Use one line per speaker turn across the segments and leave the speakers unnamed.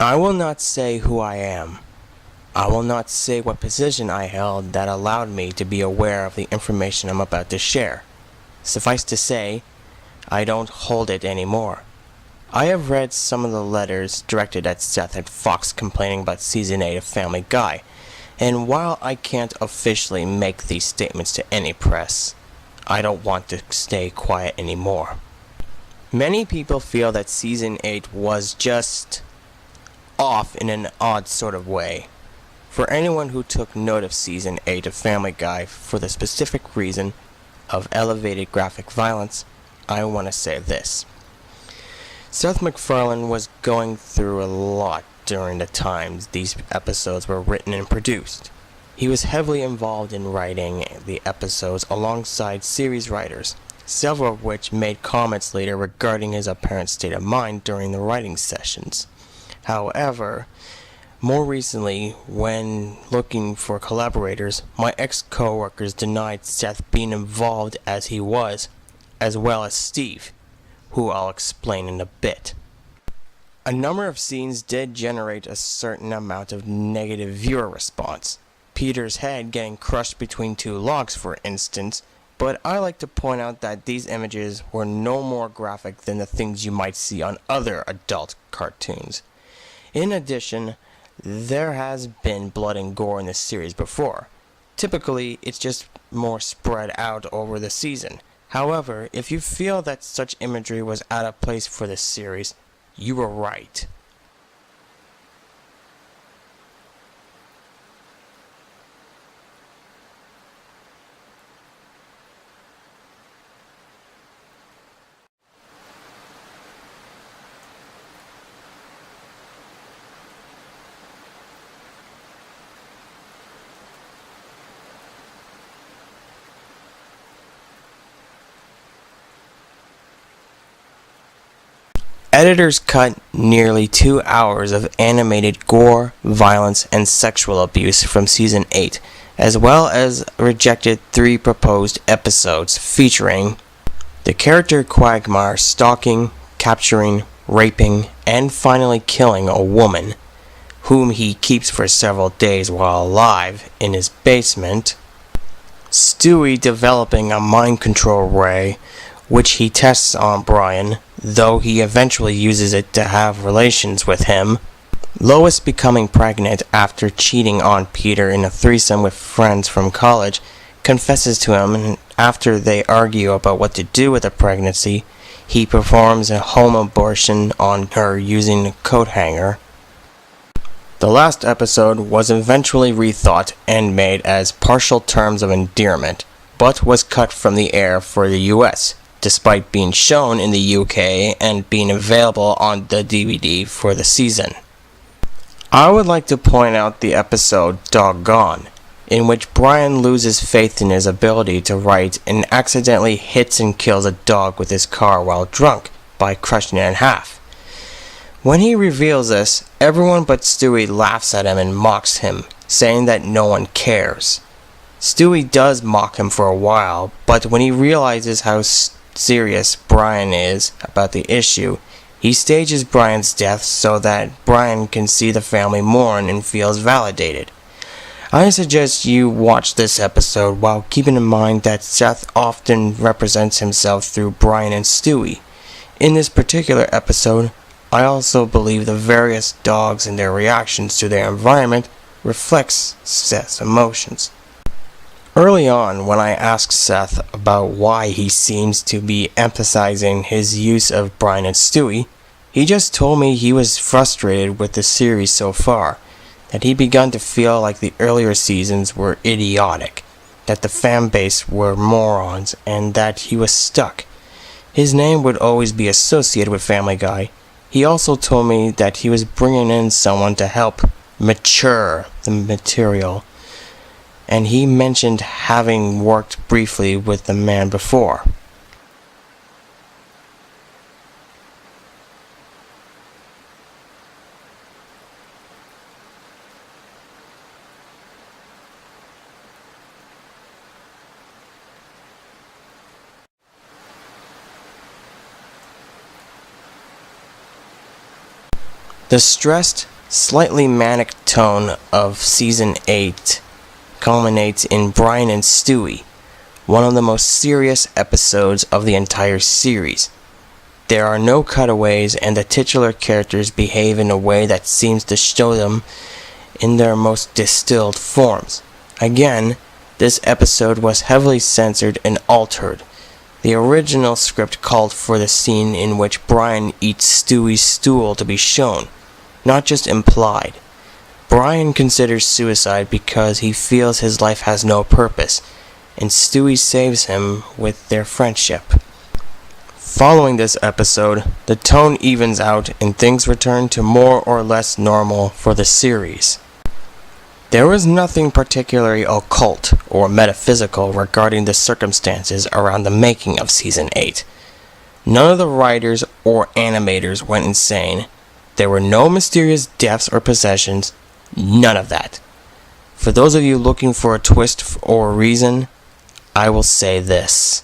I will not say who I am. I will not say what position I held that allowed me to be aware of the information I'm about to share. Suffice to say, I don't hold it anymore. I have read some of the letters directed at Seth and Fox complaining about Season 8 of Family Guy, and while I can't officially make these statements to any press, I don't want to stay quiet anymore. Many people feel that Season 8 was just off in an odd sort of way. For anyone who took note of Season 8 of Family Guy for the specific reason of elevated graphic violence, I want to say this. Seth MacFarlane was going through a lot during the times these episodes were written and produced. He was heavily involved in writing the episodes alongside series writers, several of which made comments later regarding his apparent state of mind during the writing sessions. However, more recently, when looking for collaborators, my ex-coworkers denied Seth being involved as he was, as well as Steve, who I'll explain in a bit. A number of scenes did generate a certain amount of negative viewer response. Peter's head getting crushed between two logs, for instance, but I like to point out that these images were no more graphic than the things you might see on other adult cartoons. In addition, there has been blood and gore in this series before. Typically, it's just more spread out over the season. However, if you feel that such imagery was out of place for this series, you were right. Editors cut nearly 2 hours of animated gore, violence, and sexual abuse from Season 8, as well as rejected 3 proposed episodes featuring the character Quagmire stalking, capturing, raping, and finally killing a woman, whom he keeps for several days while alive in his basement, Stewie developing a mind control ray, which he tests on Brian, though he eventually uses it to have relations with him, Lois becoming pregnant after cheating on Peter in a threesome with friends from college, confesses to him, and after they argue about what to do with the pregnancy, he performs a home abortion on her using a coat hanger. The last episode was eventually rethought and made as partial terms of endearment, but was cut from the air for the US, despite being shown in the UK and being available on the DVD for the season. I would like to point out the episode Doggone, in which Brian loses faith in his ability to write and accidentally hits and kills a dog with his car while drunk by crushing it in half. When he reveals this, everyone but Stewie laughs at him and mocks him, saying that no one cares. Stewie does mock him for a while, but when he realizes how serious Brian is about the issue, he stages Brian's death so that Brian can see the family mourn and feels validated. I suggest you watch this episode while keeping in mind that Seth often represents himself through Brian and Stewie. In this particular episode, I also believe the various dogs and their reactions to their environment reflects Seth's emotions. Early on, when I asked Seth about why he seems to be emphasizing his use of Brian and Stewie, he just told me he was frustrated with the series so far, that he begun to feel like the earlier seasons were idiotic, that the fan base were morons, and that he was stuck. His name would always be associated with Family Guy. He also told me that he was bringing in someone to help mature the material, and he mentioned having worked briefly with the man before. The stressed, slightly manic tone of Season 8 culminates in Brian and Stewie, one of the most serious episodes of the entire series. There are no cutaways, and the titular characters behave in a way that seems to show them in their most distilled forms. Again, this episode was heavily censored and altered. The original script called for the scene in which Brian eats Stewie's stool to be shown, not just implied. Brian considers suicide because he feels his life has no purpose, and Stewie saves him with their friendship. Following this episode, the tone evens out and things return to more or less normal for the series. There was nothing particularly occult or metaphysical regarding the circumstances around the making of Season 8. None of the writers or animators went insane. There were no mysterious deaths or possessions, none of that. For those of you looking for a twist or reason, I will say this.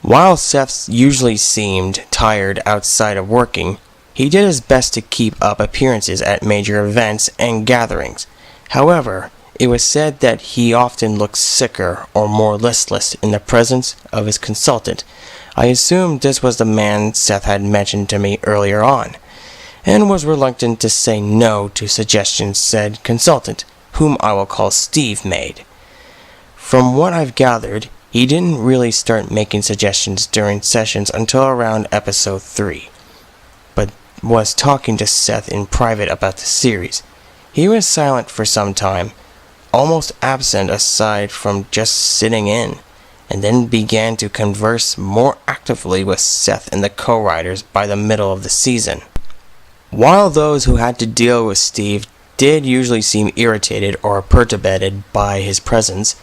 While Seth usually seemed tired outside of working, he did his best to keep up appearances at major events and gatherings. However, it was said that he often looked sicker or more listless in the presence of his consultant. I assumed this was the man Seth had mentioned to me earlier on, and was reluctant to say no to suggestions said consultant, whom I will call Steve, made. From what I've gathered, he didn't really start making suggestions during sessions until around episode 3, but was talking to Seth in private about the series. He was silent for some time, almost absent aside from just sitting in, and then began to converse more actively with Seth and the co-writers by the middle of the season. While those who had to deal with Steve did usually seem irritated or perturbed by his presence,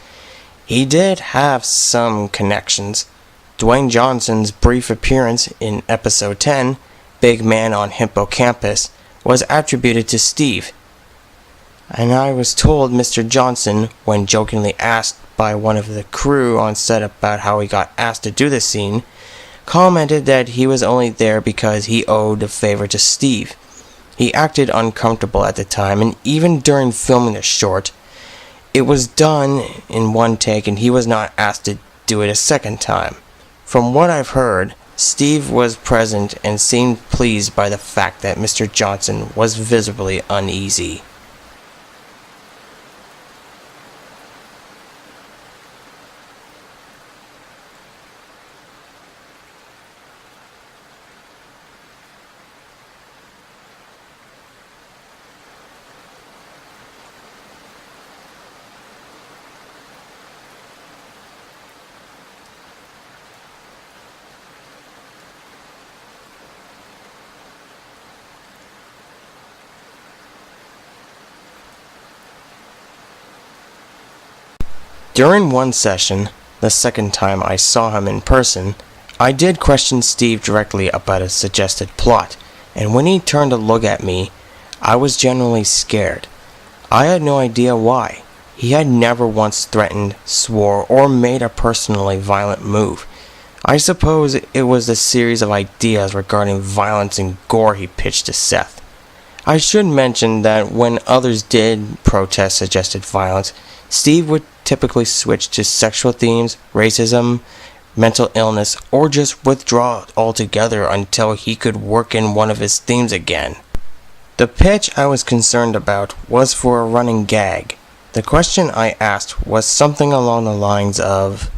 he did have some connections. Dwayne Johnson's brief appearance in episode 10, Big Man on Hippocampus, was attributed to Steve. And I was told Mr. Johnson, when jokingly asked by one of the crew on set about how he got asked to do the scene, commented that he was only there because he owed a favor to Steve. He acted uncomfortable at the time, and even during filming the short, it was done in one take and he was not asked to do it a second time. From what I've heard, Steve was present and seemed pleased by the fact that Mr. Johnson was visibly uneasy. During one session, the second time I saw him in person, I did question Steve directly about a suggested plot, and when he turned to look at me, I was genuinely scared. I had no idea why. He had never once threatened, swore, or made a personally violent move. I suppose it was the series of ideas regarding violence and gore he pitched to Seth. I should mention that when others did protest suggested violence, Steve would typically switch to sexual themes, racism, mental illness, or just withdraw altogether until he could work in one of his themes again. The pitch I was concerned about was for a running gag. The question I asked was something along the lines of,